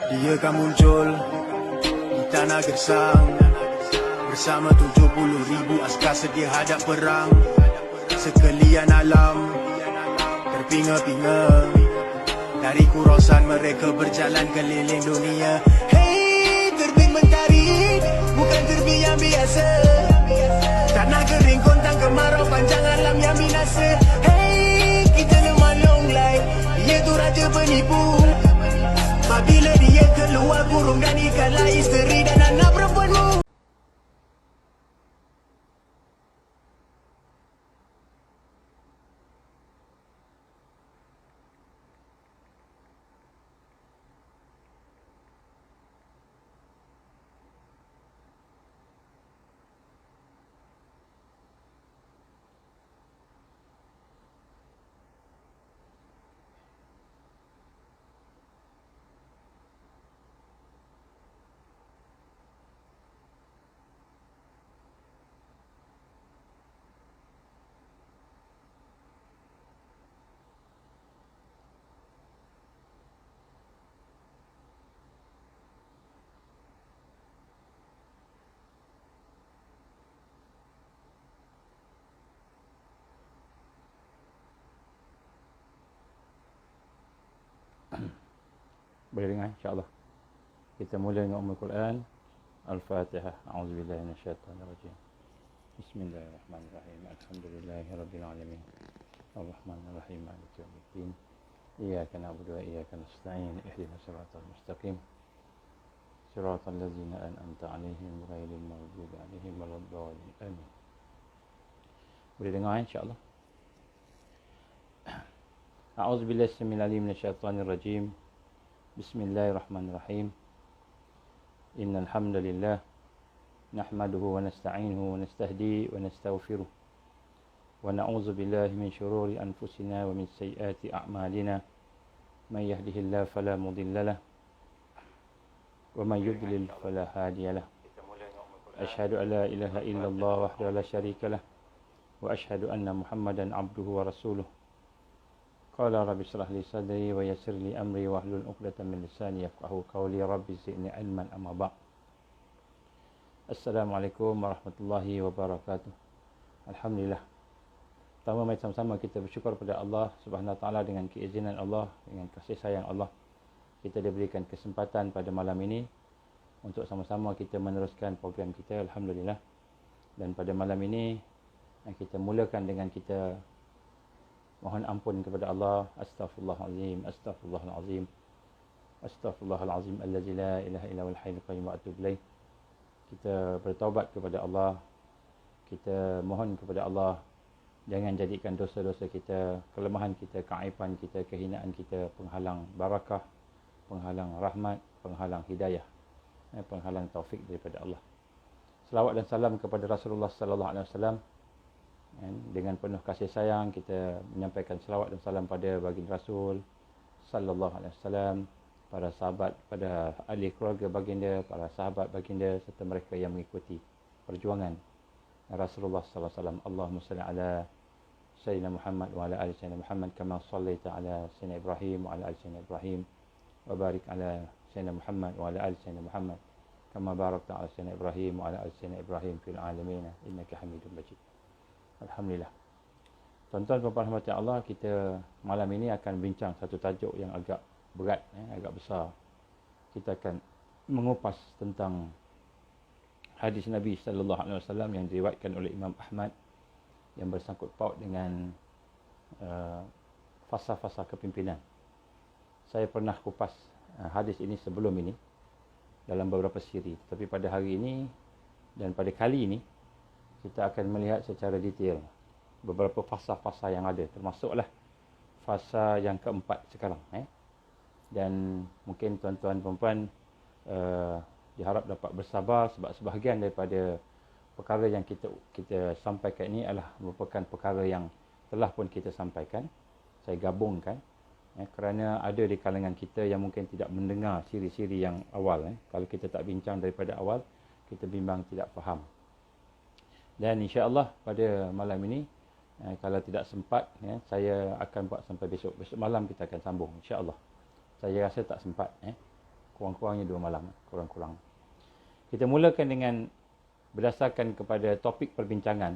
Dia akan muncul di tanah gersang bersama 70,000 askar sedia hadap perang. Sekalian alam terpinga-pinga, dari kurosan mereka berjalan keliling dunia. Hey, terbit mentari bukan terbit yang biasa. Tanah kering kontang kemarau panjang alam yang binasa. Hey, kita lemah longlai, dia tu raja penipu. Apabila dia keluar burung dan ikanlah isteri dan anak perempuanmu. Boleh dengar insya-Allah. Kita mula dengan Ummul Quran. Al-Fatihah. A'udzubillahi minasyaitonirrajim. Bismillahirrahmanirrahim. Alhamdulillahirabbil alamin. Arrahmanirrahim. Maliki yaumiddin. Iyyaka na'budu wa iyyaka nasta'in. Ihdinas siratal mustaqim. Siratal ladzina an'amta 'alaihim ghairil maghdubi 'alaihim waladdallin. Amin. Boleh dengar insya-Allah. A'udzubillahi samil alim minasyaitonir rajim. Bismillahirrahmanirrahim. Innal hamdalillah nahmaduhu wa nasta'inuhu wa nastahdi wa nastaghfiruh wa na'udzu billahi min shururi anfusina wa min sayyiati a'malina. May yahdihillahu fala mudilla lahu wa may yudlil fala hadiya lahu. Asyhadu an la ilaha illallah wahdahu la syarika lah wa asyhadu anna Muhammadan 'abduhu wa rasuluh. Qala rabbi shrah li sadri wa yassir li amri wahlul 'uqdatam min lisani yafqahu qawli. Rabbi zidni ilman amma ba'd. Assalamualaikum warahmatullahi wabarakatuh. Alhamdulillah. Pertama, mari sama-sama kita bersyukur kepada Allah Subhanahu wa taala. Dengan keizinan Allah, dengan kasih sayang Allah, kita diberikan kesempatan pada malam ini untuk sama-sama kita meneruskan program kita. Alhamdulillah. Dan pada malam ini kita mulakan dengan kita mohon ampun kepada Allah. Astaghfirullahalazim, astaghfirullahalazim, astaghfirullahalazim allazi la ilaha illa huwal hayyul qayyum wa atubu ilaih. Kita bertaubat kepada Allah. Kita mohon kepada Allah, jangan jadikan dosa-dosa kita, kelemahan kita, keaiban kita, kehinaan kita penghalang barakah, penghalang rahmat, penghalang hidayah, penghalang taufik daripada Allah. Selawat dan salam kepada Rasulullah sallallahu alaihi wasallam. Dengan penuh kasih sayang kita menyampaikan selawat dan salam pada baginda Rasul sallallahu alaihi wasallam, para sahabat, pada ahli keluarga baginda, para sahabat baginda serta mereka yang mengikuti perjuangan Rasulullah sallallahu alaihi wasallam. Allahumma shalli ala sayyidina Muhammad wa ala ali sayyidina Muhammad kama shallaita ala sayyidina Ibrahim wa ala ali sayyidina Ibrahim wa barik ala sayyidina Muhammad wa ala ali sayyidina Muhammad kama barakta ala sayyidina Ibrahim wa ala ali sayyidina Ibrahim fil alamin innaka Hamidum Majid. Alhamdulillah. Tuan-tuan dan puan rahmati Allah, kita malam ini akan bincang satu tajuk yang agak berat, agak besar. Kita akan mengupas tentang hadis Nabi sallallahu alaihi wasallam yang diriwayatkan oleh Imam Ahmad yang bersangkut paut dengan fasa-fasa kepimpinan. Saya pernah kupas hadis ini sebelum ini dalam beberapa siri, tetapi pada hari ini dan pada kali ini kita akan melihat secara detail beberapa fasa-fasa yang ada, termasuklah fasa yang keempat sekarang. Dan mungkin tuan-tuan perempuan diharap dapat bersabar sebab sebahagian daripada perkara yang kita sampaikan ini adalah merupakan perkara yang telah pun kita sampaikan. Saya gabungkan kerana ada di kalangan kita yang mungkin tidak mendengar siri-siri yang awal. Kalau kita tak bincang daripada awal, kita bimbang tidak faham. Dan insya-Allah pada malam ini kalau tidak sempat saya akan buat sampai besok. Besok malam kita akan sambung insya-Allah. Saya rasa tak sempat kurang-kurangnya 2 malam, kurang-kurang. Kita mulakan dengan berdasarkan kepada topik perbincangan.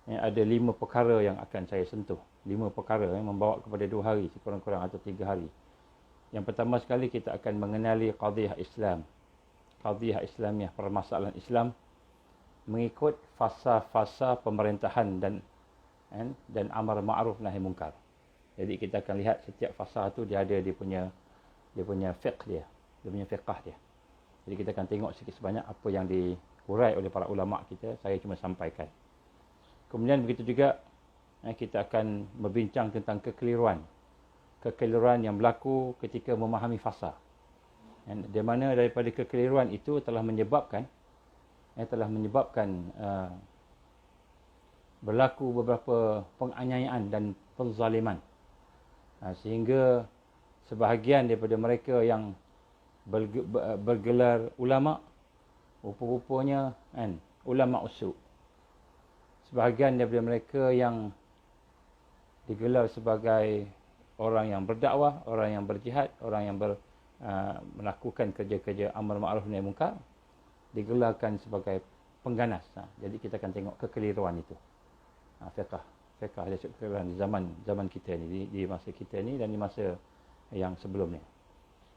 Ada 5 perkara yang akan saya sentuh. 5 perkara yang membawa kepada 2 hari, kurang-kurang atau 3 hari. Yang pertama sekali kita akan mengenali qadhiyah Islam. Qadhiyah Islamiah, permasalahan Islam mengikut fasa-fasa pemerintahan dan amar ma'ruf nahi munkar. Jadi kita akan lihat setiap fasa tu dia ada dia punya fiqh dia punya fiqh dia. Jadi kita akan tengok sikit sebanyak apa yang diurai oleh para ulama kita, saya cuma sampaikan. Kemudian begitu juga kita akan berbincang tentang kekeliruan yang berlaku ketika memahami fasa. Di mana daripada kekeliruan itu telah menyebabkan berlaku beberapa penganiayaan dan penzaliman. Sehingga sebahagian daripada mereka yang bergelar ulama, rupa-rupanya ulama usuk. Sebahagian daripada mereka yang digelar sebagai orang yang berdakwah, orang yang berjihad, orang yang melakukan kerja-kerja amar ma'ruf nahi munkar, digelarkan sebagai pengganas. Jadi kita akan tengok kekeliruan itu. Fiqh ada kekeliruan di zaman kita ni, di masa kita ni dan di masa yang sebelumnya.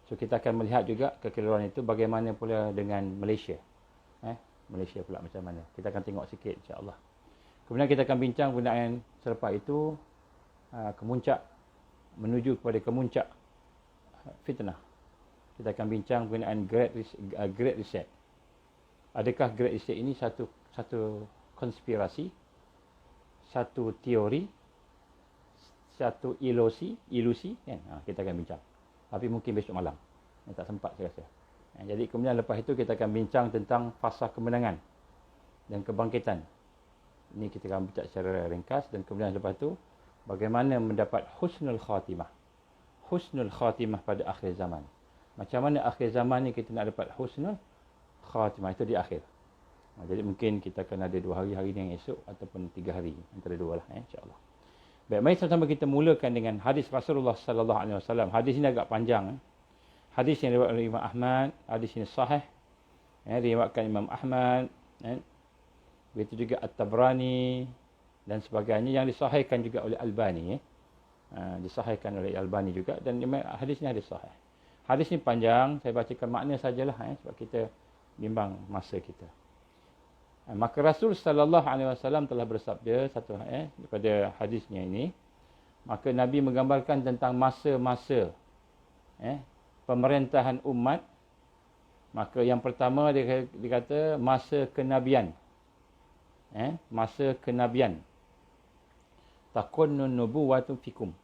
So kita akan melihat juga kekeliruan itu bagaimana pula dengan Malaysia. Malaysia pula macam mana. Kita akan tengok sikit insya-Allah. Kemudian kita akan bincang penggunaan selepas itu menuju kepada kemuncak fitnah. Kita akan bincang penggunaan Great Reset. Adakah Great Reset ini satu konspirasi, satu teori, satu ilusi kan? Kita akan bincang. Tapi mungkin besok malam. Tak sempat saya rasa. Jadi kemudian lepas itu kita akan bincang tentang fasa kemenangan dan kebangkitan. Ini kita akan bincang secara ringkas dan kemudian lepas itu bagaimana mendapat husnul khatimah. Husnul khatimah pada akhir zaman. Macam mana akhir zaman ni kita nak dapat husnul khatimah, itu di akhir. Jadi mungkin kita akan ada 2 hari ni yang esok ataupun 3 hari, antara 2 lah insya-Allah. Baik, mari sama-sama kita mulakan dengan hadis Rasulullah sallallahu alaihi wasallam. Hadis ini agak panjang. Hadis yang diriwayatkan oleh Imam Ahmad, hadis ini sahih. Diriwayatkan Imam Ahmad, begitu juga At-Tabrani dan sebagainya, yang disahihkan juga oleh Albani. Disahihkan oleh Albani juga, dan hadis ini hadis sahih. Hadis ini panjang, saya bacakan makna sajalah sebab kita bimbang masa kita. Maka Rasul sallallahu alaihi wasallam telah bersabda daripada hadisnya ini, maka Nabi menggambarkan tentang masa-masa pemerintahan umat. Maka yang pertama dia kata masa kenabian. Masa kenabian. Takunnun nubuwatu fikum.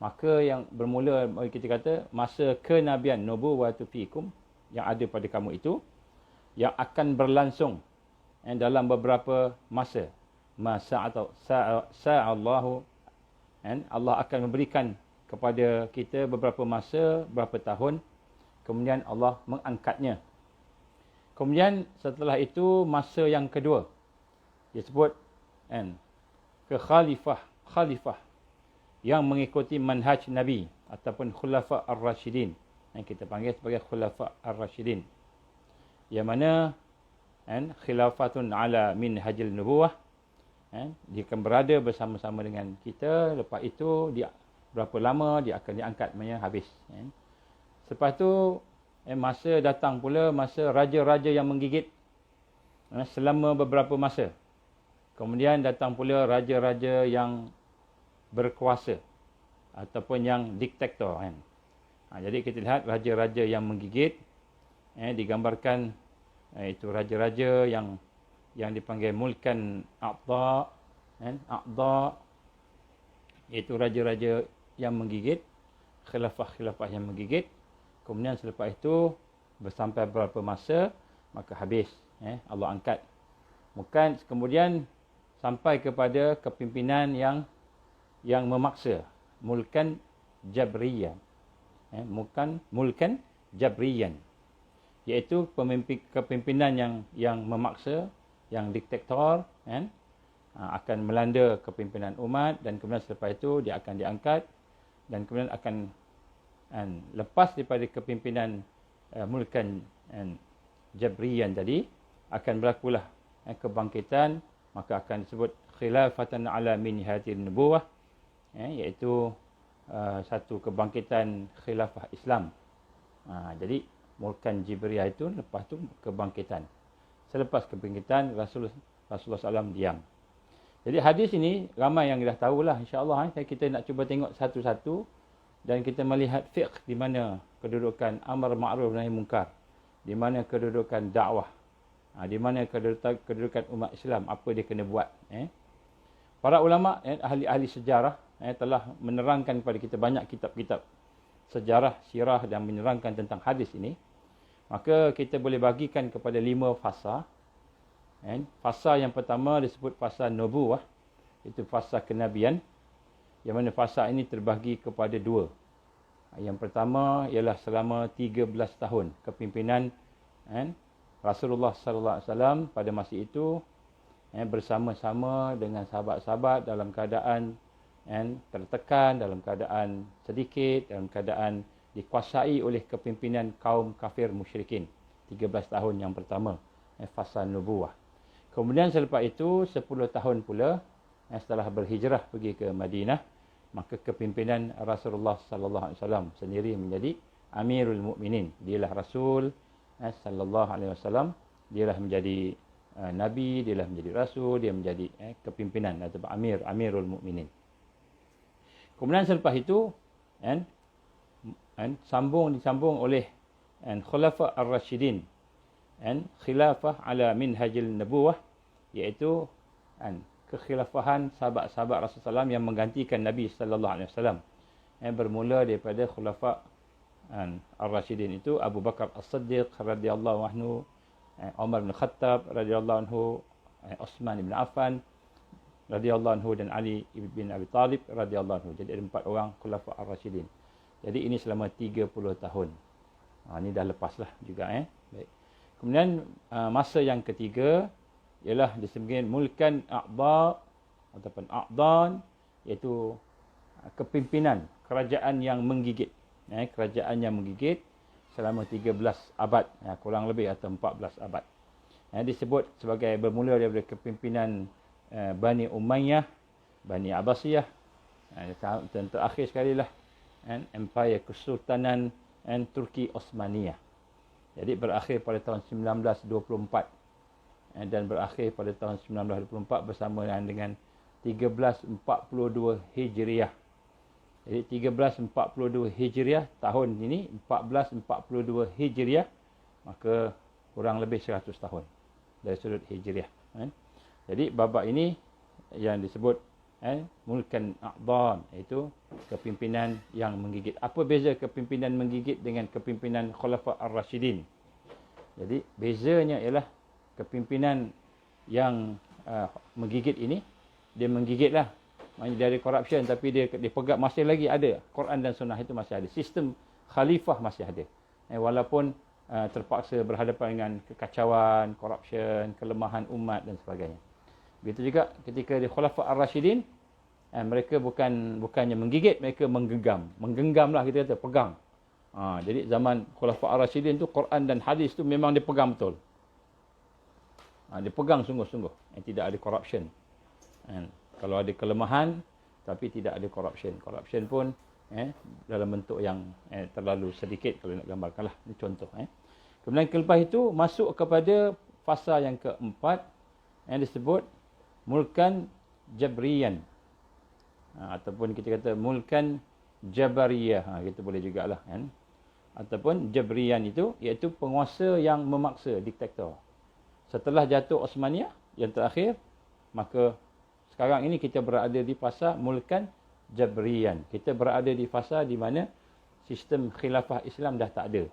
Maka yang bermula kita kata masa kenabian, nubuwatu fikum, yang ada pada kamu itu, yang akan berlangsung dalam beberapa masa. Sa'allahu, Allah akan memberikan kepada kita beberapa masa, beberapa tahun, kemudian Allah mengangkatnya. Kemudian setelah itu masa yang kedua, dia sebut ke khalifah yang mengikuti manhaj Nabi ataupun khulafa ar-rasyidin, yang kita panggil sebagai khulafa ar-rasyidin, yang mana khilafatun ala minhajil nubuwah, dia akan berada bersama-sama dengan kita. Lepas itu dia berapa lama dia akan diangkat, habis. Selepas tu masa datang pula masa raja-raja yang menggigit selama beberapa masa. Kemudian datang pula raja-raja yang berkuasa ataupun yang diktator. Jadi kita lihat raja-raja yang menggigit, digambarkan itu raja-raja yang dipanggil mulkan a'dha, iaitu raja-raja yang menggigit, khilafah-khilafah yang menggigit. Kemudian selepas itu bersampai beberapa masa, maka habis, Allah angkat. Bukan kemudian sampai kepada kepimpinan yang memaksa, mulkan jabriyan. Mulkan jabriyan, iaitu kepimpinan yang memaksa, yang diktator, akan melanda kepimpinan umat, dan kemudian selepas itu dia akan diangkat dan kemudian akan lepas daripada kepimpinan mulkan Jabriyan tadi, akan berlakulah kebangkitan, maka akan disebut khilafatan ala minhatin nubuwah, iaitu satu kebangkitan khilafah Islam. Jadi mulkan Jibriyah itu lepas tu kebangkitan. Selepas kebangkitan Rasulullah SAW diam. Jadi hadis ini ramai yang dah tahulah, insya-Allah. Kita nak cuba tengok satu-satu dan kita melihat fiqh di mana kedudukan amar ma'ruf nahi munkar, di mana kedudukan dakwah, di mana kedudukan umat Islam, apa dia kena buat. Para ulama, ahli-ahli sejarah telah menerangkan kepada kita banyak kitab-kitab sejarah, sirah dan menerangkan tentang hadis ini. Maka kita boleh bagikan kepada 5 fasa. Fasa yang pertama disebut fasa nubuwah, itu fasa kenabian, yang mana fasa ini terbahagi kepada 2. Yang pertama ialah selama 13 tahun kepimpinan Rasulullah SAW pada masa itu, bersama-sama dengan sahabat-sahabat dalam keadaan tertekan, dalam keadaan sedikit, dalam keadaan dikuasai oleh kepimpinan kaum kafir musyrikin. 13 tahun yang pertama, fasa nubuwah. Kemudian selepas itu 10 tahun pula setelah berhijrah pergi ke Madinah, maka kepimpinan Rasulullah sallallahu alaihi wasallam sendiri menjadi Amirul Mukminin. Dialah Rasul sallallahu alaihi wasallam, dialah menjadi nabi, dialah menjadi rasul, dia menjadi kepimpinan atau Amirul Mukminin. Kemudian selepas itu disambung oleh Khulafa ar-Rasyidin, khilafah ala minhajil nubuwah, iaitu kekhilafahan sahabat-sahabat Rasulullah SAW yang menggantikan Nabi sallallahu alaihi wasallam. Bermula daripada khulafa ar-Rasyidin itu Abu Bakar As-Siddiq radhiyallahu anhu, Umar bin Khattab radhiyallahu anhu, Utsman bin Affan radhiyallahu anhu dan Ali bin Abi Talib radhiyallahu anhu. Jadi ada 4 orang khulafa ar-Rasyidin. Jadi ini selama 30 tahun. Ini dah lepaslah juga. Baik. Kemudian masa yang ketiga ialah disebut mulkan a'dha ataupun a'dhan, iaitu kepimpinan kerajaan yang menggigit. Kerajaan yang menggigit selama 13 abad, kurang lebih, atau 14 abad. Disebut sebagai bermula daripada kepimpinan Bani Umayyah, Bani Abbasiyah, dan terakhir sekali lah Empire Kesultanan Turki Osmaniyah. Jadi berakhir pada tahun 1924 dan berakhir pada tahun 1924 bersama dengan 1342 Hijriah. Jadi 1342 Hijriah, tahun ini 1442 Hijriah, maka kurang lebih 100 tahun dari sudut Hijriah. Jadi babak ini yang disebut mulkan a'dhan, iaitu kepimpinan yang menggigit. Apa beza kepimpinan menggigit dengan kepimpinan Khulafa ar-Rasyidin? Jadi bezanya ialah kepimpinan yang menggigit ini, dia menggigitlah, maknanya dia ada corruption, tapi dia pegang, masih lagi ada Quran dan Sunnah, itu masih ada, sistem khalifah masih ada, walaupun terpaksa berhadapan dengan kekacauan, corruption, kelemahan umat dan sebagainya. Begitu juga ketika di Khulafa ar-Rasyidin, mereka bukannya menggigit, mereka menggenggamlah, kita kata pegang. Jadi zaman Khulafa ar-Rasyidin tu Quran dan hadis tu memang dipegang betul. Dipegang sungguh-sungguh, tidak ada corruption. Kalau ada kelemahan tapi tidak ada corruption. Corruption pun dalam bentuk yang terlalu sedikit kalau nak gambarkanlah. Ini contoh. Kemudian lepas itu masuk kepada fasa yang keempat yang disebut mulkan Jabriyan, ataupun kita kata mulkan Jabariyah, kita boleh jugalah ataupun Jabriyan itu iaitu penguasa yang memaksa, diktator. Setelah jatuh Osmaniyah yang terakhir, maka sekarang ini kita berada di fasa mulkan Jabriyan. Kita berada di fasa di mana sistem khilafah Islam dah tak ada.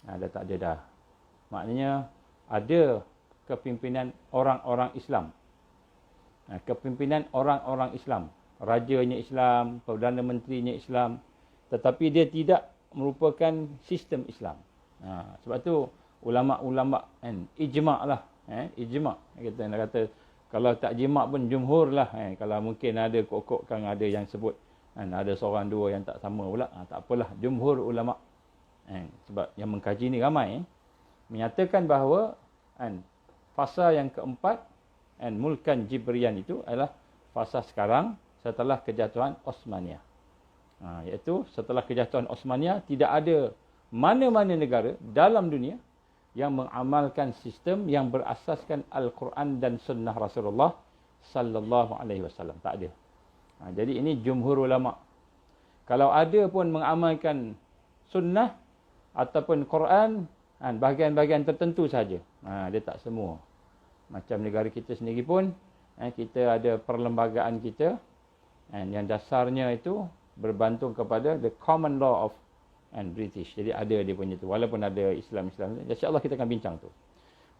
Dah tak ada dah. Maknanya ada kepimpinan orang-orang Islam. Kepimpinan orang-orang Islam. Rajanya Islam, Perdana Menterinya Islam. Tetapi dia tidak merupakan sistem Islam. Sebab tu ulama-ulama ijma' lah. Ijma'. Kita nak kata, kalau tak jima' pun jumhur lah. Kalau mungkin ada kok-kok kan ada yang sebut Ada seorang dua yang tak sama pula. Tak apalah, jumhur ulama. Sebab yang mengkaji ni ramai. Menyatakan bahawa fasa yang keempat, mulkan Jibrian itu adalah fasa sekarang setelah kejatuhan Osmaniyah. Iaitu setelah kejatuhan Osmaniyah, tidak ada mana-mana negara dalam dunia yang mengamalkan sistem yang berasaskan Al-Quran dan Sunnah Rasulullah sallallahu alaihi wasallam. Tak ada. Jadi ini jumhur ulama. Kalau ada pun mengamalkan Sunnah ataupun Quran, bahagian-bahagian tertentu saja. Dia tak semua. Macam negara kita sendiri pun, kita ada perlembagaan kita, yang dasarnya itu berbantung kepada the common law of British. Jadi ada dia punya tu. Walaupun ada Islam-Islam. InsyaAllah kita akan bincang tu.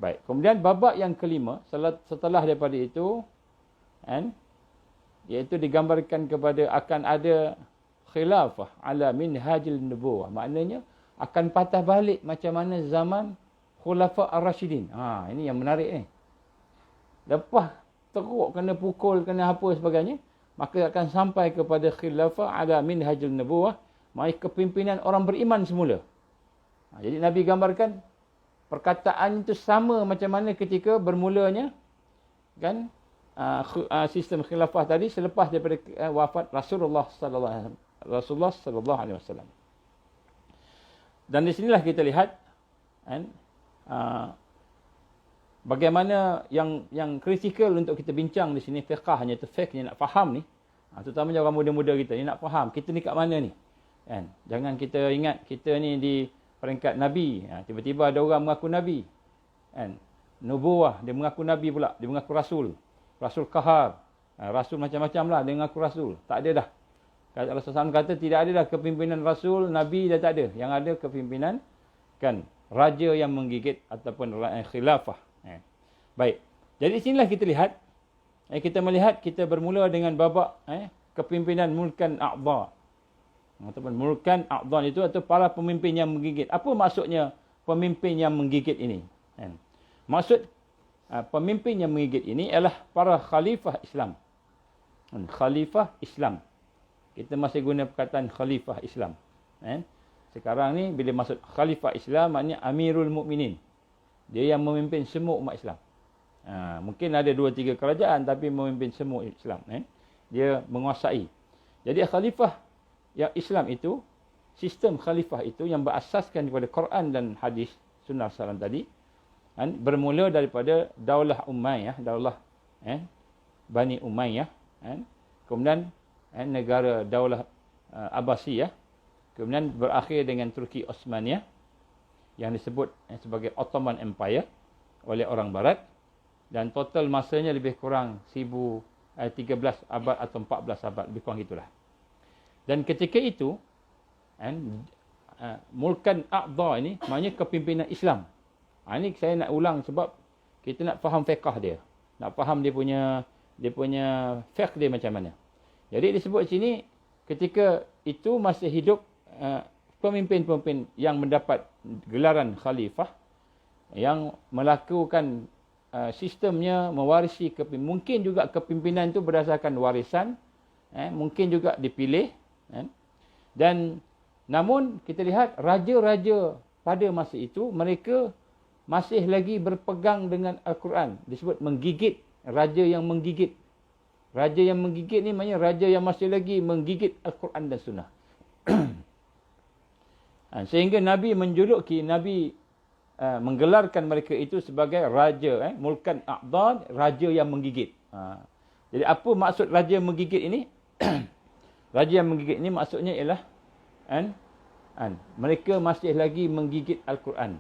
Baik. Kemudian babak yang kelima, setelah daripada itu, iaitu digambarkan kepada akan ada khilafah ala minhajil nubuwah. Maknanya akan patah balik macam mana zaman Khulafa Ar-Rashidin. Ini yang menarik ni. Lepas teruk, kena pukul, kena apa sebagainya, maka akan sampai kepada khilafah ala minhajil nubuwah, maksud kepimpinan orang beriman semula. Jadi Nabi gambarkan perkataan itu sama macam mana ketika bermulanya sistem khilafah tadi selepas daripada wafat Rasulullah sallallahu alaihi wasallam. Dan di sinilah kita lihat bagaimana yang kritikal untuk kita bincang di sini fiqhnya, itu fiqhnya nak faham ni. Terutamanya orang muda-muda kita ni nak faham kita ni kat mana ni. Jangan kita ingat kita ni di peringkat Nabi. Tiba-tiba ada orang mengaku Nabi. Nubuwah, dia mengaku Nabi pula. Dia mengaku Rasul. Rasul Kahar. Rasul macam-macam lah dia mengaku Rasul. Tak ada dah. Allah SAW kata tidak ada dah kepimpinan Rasul, Nabi dah tak ada. Yang ada kepimpinan raja yang menggigit ataupun khilafah. Baik. Jadi sinilah kita lihat. Kita melihat kita bermula dengan babak kepimpinan mulkan a'dha. Ataupun mulkan a'dhan itu atau para pemimpin yang menggigit. Apa maksudnya pemimpin yang menggigit ini? Maksud pemimpin yang menggigit ini adalah para khalifah Islam. Khalifah Islam. Kita masih guna perkataan khalifah Islam. Sekarang ni bila maksud khalifah Islam maknanya Amirul Mukminin. Dia yang memimpin semua umat Islam. Mungkin ada 2-3 kerajaan tapi memimpin semua Islam. Dia menguasai. Jadi khalifah yang Islam itu, sistem khalifah itu yang berasaskan kepada Quran dan hadis Sunnah Salam tadi, bermula daripada Daulah Umayyah, Daulah Bani Umayyah, kemudian negara Daulah Abbasiyah, kemudian berakhir dengan Turki Osmaniyah yang disebut sebagai Ottoman Empire oleh orang Barat, dan total masanya lebih kurang 13 abad atau 14 abad, lebih kurang itulah. Dan ketika itu, mulkan a'dha ini maknanya kepimpinan Islam. Ini saya nak ulang sebab kita nak faham fiqh dia. Nak faham dia punya fiqh dia macam mana. Jadi disebut sini ketika itu masih hidup pemimpin-pemimpin yang mendapat gelaran khalifah yang melakukan sistemnya mewarisi mungkin juga kepimpinan itu berdasarkan warisan, mungkin juga dipilih. Dan namun kita lihat raja-raja pada masa itu mereka masih lagi berpegang dengan Al-Quran. Disebut menggigit, raja yang menggigit. Raja yang menggigit ni maknanya raja yang masih lagi menggigit Al-Quran dan Sunnah. Sehingga Nabi menggelarkan mereka itu sebagai raja, mulkan a'dhan, raja yang menggigit. Jadi apa maksud raja menggigit ini? Raja yang menggigit ini maksudnya ialah mereka masih lagi menggigit Al-Quran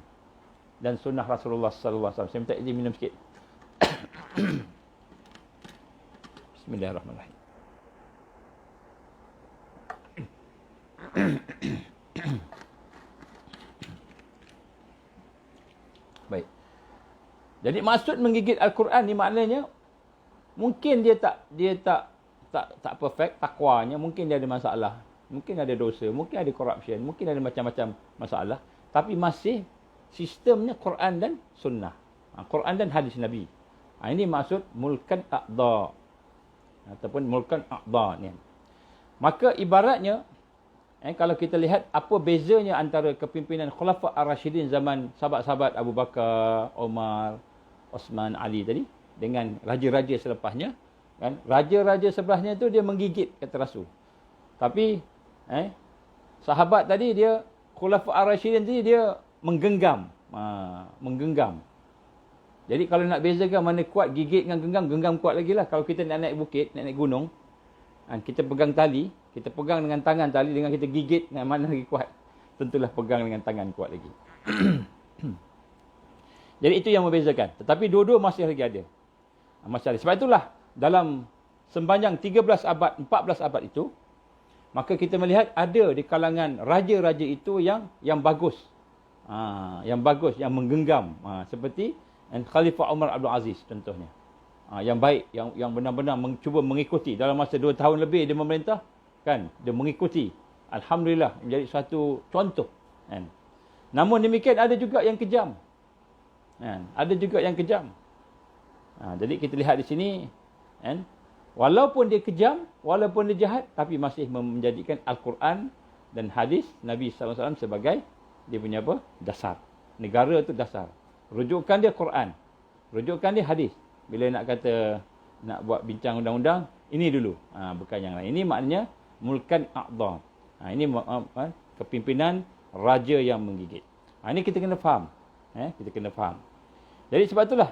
dan Sunnah Rasulullah sallallahu alaihi wasallam. Saya minta izin minum sikit. Bismillahirrahmanirrahim. Baik. Jadi maksud menggigit Al-Quran ni maknanya mungkin dia tak perfect takwanya, mungkin dia ada masalah, mungkin ada dosa, mungkin ada corruption, mungkin ada macam-macam masalah, tapi masih sistemnya Quran dan Sunnah. Quran dan hadis Nabi. Ini maksud mulkan a'dha ataupun mulkan a'dha ni. Maka ibaratnya, kalau kita lihat apa bezanya antara kepimpinan Khulafa' Ar-Rasyidin zaman sahabat-sahabat Abu Bakar, Umar, Osman, Ali tadi dengan raja-raja selepasnya, kan? Raja-raja sebelahnya tu dia menggigit, kata Rasul. Tapi sahabat tadi dia, Khulafa' Ar-Rasyidin tadi dia menggenggam. Menggenggam. Jadi kalau nak bezakan mana kuat gigit dengan genggam, genggam kuat lagi lah. Kalau kita nak naik bukit, nak naik gunung, kita pegang tali, kita pegang dengan tangan tali, dengan kita gigit, dengan mana lagi kuat? Tentulah pegang dengan tangan kuat lagi. Jadi itu yang membezakan. Tetapi dua-dua masih lagi ada. Masih ada. Sebab itulah dalam sepanjang 13 abad, 14 abad itu, maka kita melihat ada di kalangan raja-raja itu yang bagus. Yang bagus, yang menggenggam. Seperti Khalifah Umar Abdul Aziz contohnya. Yang baik, yang benar-benar cuba mengikuti. Dalam masa 2 tahun lebih dia memerintah, kan? Dia mengikuti. Alhamdulillah, menjadi satu contoh. Kan? Namun demikian ada juga yang kejam. Kan? Ada juga yang kejam. Jadi kita lihat di sini, kan? Walaupun dia kejam, walaupun dia jahat, tapi masih menjadikan Al-Quran dan hadis Nabi SAW sebagai dia punya apa? Dasar. Negara itu dasar. Rujukan dia Quran. Rujukan dia hadis. Bila nak kata, nak buat bincang undang-undang, ini dulu. Bukan yang lain. Ini maknanya mulkan a'dham. Ini kepimpinan raja yang menggigit. Ini kita kena faham. Kita kena faham. Jadi sebab itulah,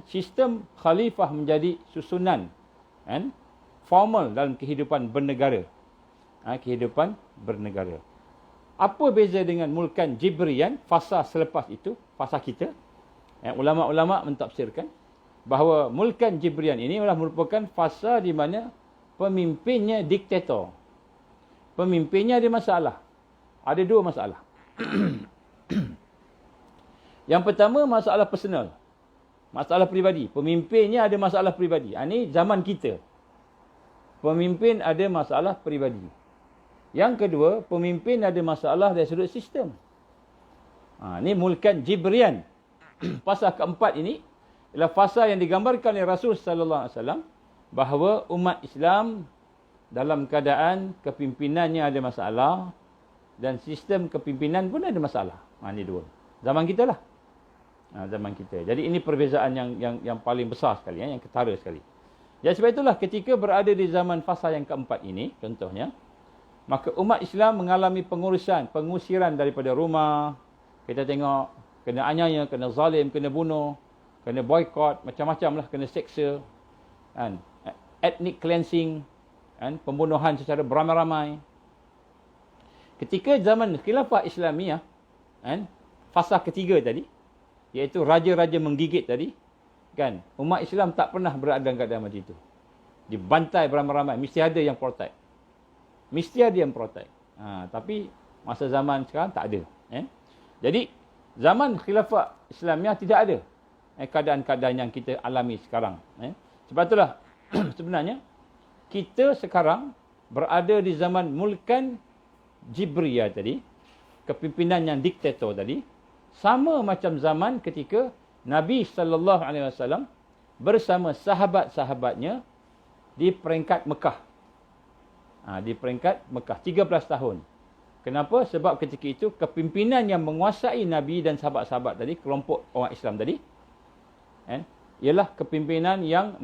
sistem khalifah menjadi susunan formal dalam kehidupan bernegara. Kehidupan bernegara. Apa beza dengan mulkan Jibrian, fasa selepas itu, fasa kita? Ulama-ulama mentafsirkan bahawa mulkan Jibrian ini adalah merupakan fasa di mana pemimpinnya diktator. Pemimpinnya ada masalah. Ada 2 masalah. Yang pertama, masalah personal. Masalah peribadi. Pemimpinnya ada masalah peribadi. Ini zaman kita. Pemimpin ada masalah peribadi. Yang kedua, pemimpin ada masalah dari sudut sistem. Ini mulkan Jibrian. Fasa keempat ini ialah fasa yang digambarkan oleh Rasul sallallahu alaihi wasallam bahawa umat Islam dalam keadaan kepimpinannya ada masalah dan sistem kepimpinan pun ada masalah. Ini 2. Zaman kita lah. Zaman kita. Jadi ini perbezaan yang paling besar sekali, yang ketara sekali. Jadi sebab itulah ketika berada di zaman fasa yang keempat ini, contohnya, maka umat Islam mengalami pengusiran daripada rumah. Kita tengok kena aniaya, kena zalim, kena bunuh, kena boykot, macam-macam lah, kena seksa, kan? Ethnic cleansing, kan? Pembunuhan secara beramai-ramai. Ketika zaman Khilafah Islamiyah, kan? Fasa ketiga tadi, iaitu raja-raja menggigit tadi, kan? Umat Islam tak pernah berada dalam keadaan macam itu. Dibantai beramai-ramai, mesti ada yang protect. Mesti ada yang protect. Tapi masa zaman sekarang tak ada. Jadi, zaman Khilafah Islamiyah tidak ada keadaan-keadaan yang kita alami sekarang. Sebab itulah sebenarnya kita sekarang berada di zaman mulkan Jibriyah tadi, kepimpinan yang diktator tadi, sama macam zaman ketika Nabi sallallahu alaihi wasallam bersama sahabat-sahabatnya di peringkat Mekah. Di peringkat Mekah 13 tahun. Kenapa? Sebab ketika itu kepimpinan yang menguasai Nabi dan sahabat-sahabat tadi, kelompok orang Islam tadi, ialah kepimpinan yang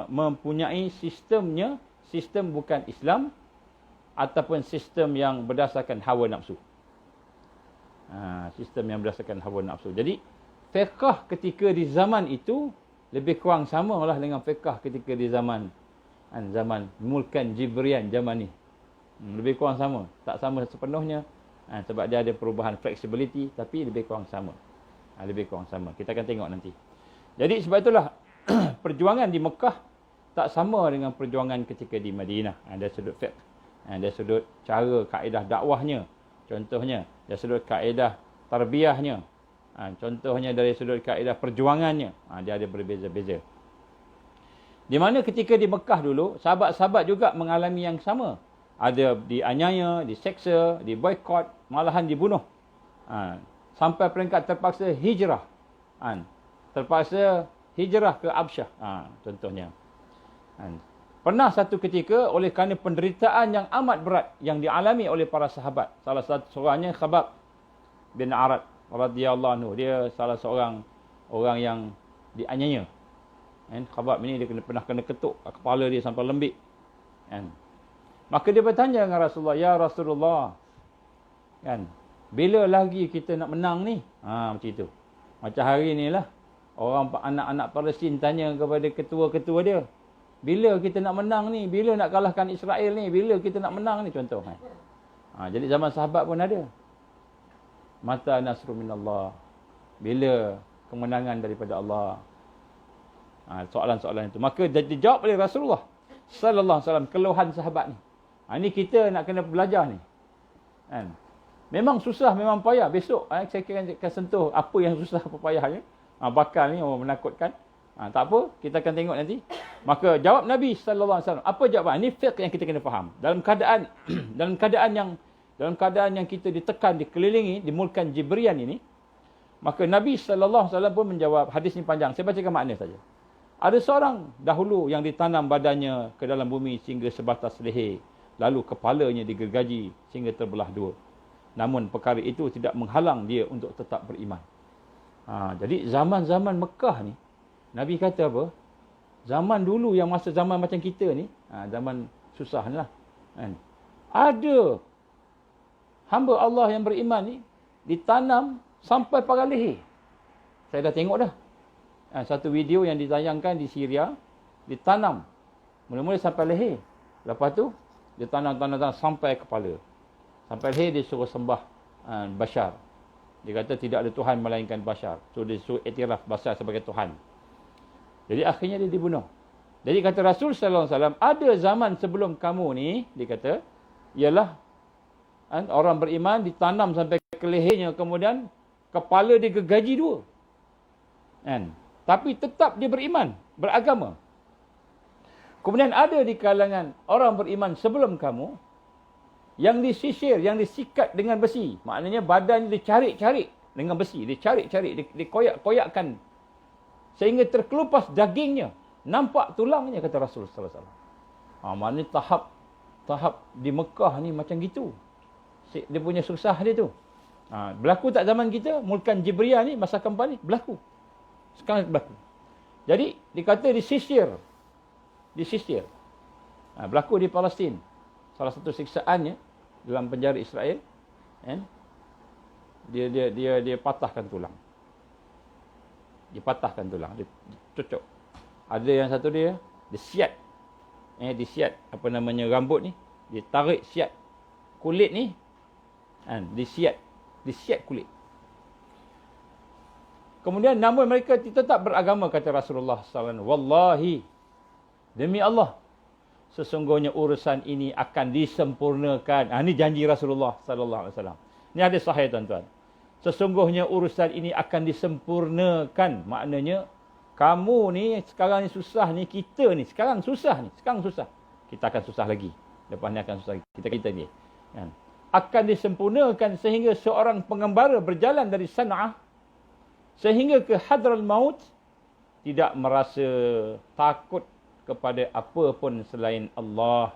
mempunyai sistemnya, sistem bukan Islam ataupun sistem yang berdasarkan hawa nafsu. Sistem yang berdasarkan hawa nafsu. Jadi, fiqh ketika di zaman itu lebih kurang sama lah dengan fiqh ketika di zaman mulkan Jibrian zaman ni. Lebih kurang sama. Tak sama sepenuhnya. Sebab dia ada perubahan flexibility. Tapi lebih kurang sama. Lebih kurang sama. Kita akan tengok nanti. Jadi sebab itulah perjuangan di Mekah tak sama dengan perjuangan ketika di Madinah. Dari sudut fiqh. Dari sudut cara kaedah dakwahnya. Contohnya. Dari sudut kaedah tarbiyahnya. Contohnya dari sudut kaedah perjuangannya. Dia ada berbeza-beza. Di mana ketika di Mekah dulu, sahabat-sahabat juga mengalami yang sama. Ada dianiaya, diseksa, diboykot, malahan dibunuh. Sampai peringkat terpaksa hijrah. Terpaksa hijrah ke Absyah. Contohnya. Pernah satu ketika oleh kerana penderitaan yang amat berat yang dialami oleh para sahabat. Salah satu seorangnya Khabbab bin Arat radhiyallahu anhu. Dia salah seorang orang yang dianiaya. Kan? Khabbab ini dia pernah kena ketuk kepala dia sampai lembik. Kan? Maka dia bertanya dengan Rasulullah, "Ya Rasulullah, kan, bila lagi kita nak menang ni?" Macam itu. Macam hari ni lah. Orang anak-anak Palestin tanya kepada ketua-ketua dia, "Bila kita nak menang ni? Bila nak kalahkan Israel ni? Bila kita nak menang ni?" Contoh. Jadi zaman sahabat pun ada. Mata nasru minallah. Bila kemenangan daripada Allah? Soalan-soalan itu. Maka dijawab oleh Rasulullah sallallahu alaihi wasallam keluhan sahabat ni. Ini kita nak kena belajar ni. Kan? Memang susah, memang payah. Besok saya akan sentuh apa yang susah, apa payahnya. Bakal ni orang menakutkan. Tak apa, kita akan tengok nanti. Maka jawab Nabi sallallahu alaihi wasallam. Apa jawapan? Ini fiqh yang kita kena faham. Dalam keadaan yang kita ditekan, dikelilingi, dimulakan Jibrian ini, maka Nabi sallallahu alaihi wasallam pun menjawab. Hadis ni panjang. Saya bacakan makna saja. Ada seorang dahulu yang ditanam badannya ke dalam bumi sehingga sebatas leher. Lalu kepalanya digergaji sehingga terbelah dua. Namun perkara itu tidak menghalang dia untuk tetap beriman. Jadi zaman-zaman Mekah ni, Nabi kata apa? Zaman dulu yang masa zaman macam kita ni, zaman susah ni lah. Kan? Ada hamba Allah yang beriman ni, ditanam sampai paras leher. Saya dah tengok dah. Satu video yang ditayangkan di Syria, ditanam. Mula-mula sampai leher. Lepas tu, dia tanam sampai kepala. Sampai leher dia suruh sembah Bashar. Dia kata tidak ada Tuhan melainkan Bashar. So dia suruh iktiraf Bashar sebagai Tuhan. Jadi akhirnya dia dibunuh. Jadi kata Rasul sallallahu alaihi wasallam, ada zaman sebelum kamu ni, dia kata, ialah orang beriman ditanam sampai ke lehernya, kemudian kepala dia gergaji dua. Kan? Tapi tetap dia beriman, beragama. Kemudian ada di kalangan orang beriman sebelum kamu yang disisir, yang disikat dengan besi. Maknanya badan dicarik-carik dengan besi. Dicarik-carik, dikoyak-koyakkan sehingga terkelupas dagingnya. Nampak tulangnya, kata Rasul sallallahu alaihi wasallam. Maknanya tahap di Mekah ni macam gitu. Dia punya susah dia tu. Berlaku tak zaman kita? Mulkan Jibriyah ni, masa kampanye ni, berlaku. Sekarang berlaku. Jadi, dikata disisir. Berlaku di Palestin. Salah satu siksaannya dalam penjara Israel, dia patahkan tulang. Dia cucuk. Ada yang satu dia siat. Disiat apa namanya rambut ni, dia tarik siat. Kulit ni disiat kulit. Kemudian namun mereka tetap beragama, kata Rasulullah sallallahu alaihi wasallam. Wallahi, demi Allah, sesungguhnya urusan ini akan disempurnakan. Ini janji Rasulullah sallallahu alaihi wasallam. Ini hadis sahih, tuan-tuan. Sesungguhnya urusan ini akan disempurnakan. Maknanya kamu ni sekarang ni susah ni, kita ni sekarang susah. Kita akan susah lagi. Lepas ni akan susah lagi. Kita ni. Akan disempurnakan sehingga seorang pengembara berjalan dari San'ah sehingga ke Hadral Maut tidak merasa takut kepada apa pun selain Allah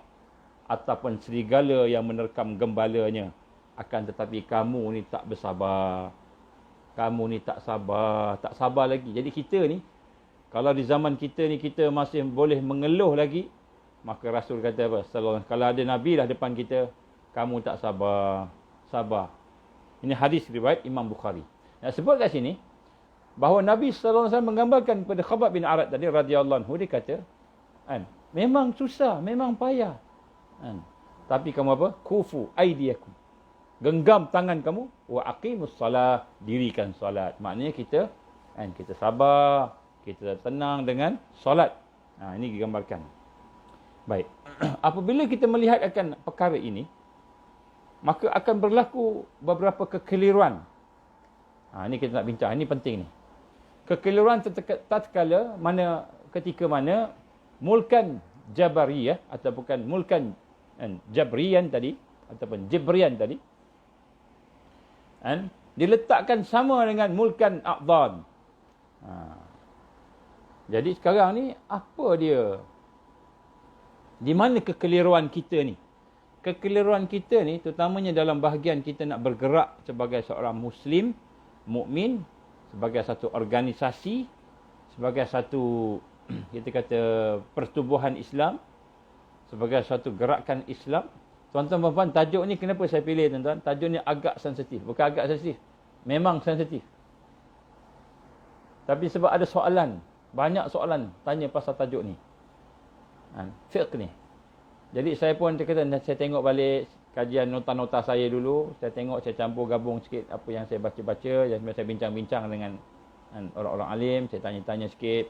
ataupun serigala yang menerkam gembalanya. Akan tetapi kamu ni tak bersabar. Kamu ni tak sabar lagi. Jadi kita ni, kalau di zaman kita ni kita masih boleh mengeluh lagi, maka Rasul kata apa? Kalau ada Nabi lah depan kita, kamu tak sabar. Ini hadis riwayat Imam Bukhari. Sebut kat sini bahawa Nabi sallallahu alaihi wasallam menggambarkan kepada Khabbab bin Arat tadi radhiyallahu anhu, dia kata, memang susah, memang payah. Tapi kamu apa? Kufu aydiyakum. Genggam tangan kamu, wa aqimus salah, dirikan solat. Maknanya kita sabar, kita tenang dengan solat. Ini digambarkan. Baik. Apabila kita melihat akan perkara ini, maka akan berlaku beberapa kekeliruan. Ini kita nak bincang, ini penting ni. Kekeliruan tatkala ketika mana mulkan Jabariyah atau bukan mulkan Jabriyan tadi ataupun Jibrian tadi diletakkan sama dengan mulkan A'dhan. Jadi sekarang ni apa dia Di mana kekeliruan kita ni? Kekeliruan kita ni terutamanya dalam bahagian kita nak bergerak sebagai seorang Muslim, mukmin, sebagai satu organisasi, sebagai satu kita kata pertubuhan Islam, sebagai satu gerakan Islam. Tuan-tuan puan-puan, tajuk ni kenapa saya pilih tuan-tuan? Tajuk ni agak sensitif. Bukan agak sensitif, memang sensitif. Tapi sebab ada soalan, banyak soalan tanya pasal tajuk ni. Fiqh ni. Jadi saya pun kata, saya tengok balik kajian nota-nota saya dulu. Saya tengok, saya campur gabung sikit apa yang saya baca-baca. Saya bincang-bincang dengan orang-orang alim. Saya tanya-tanya sikit.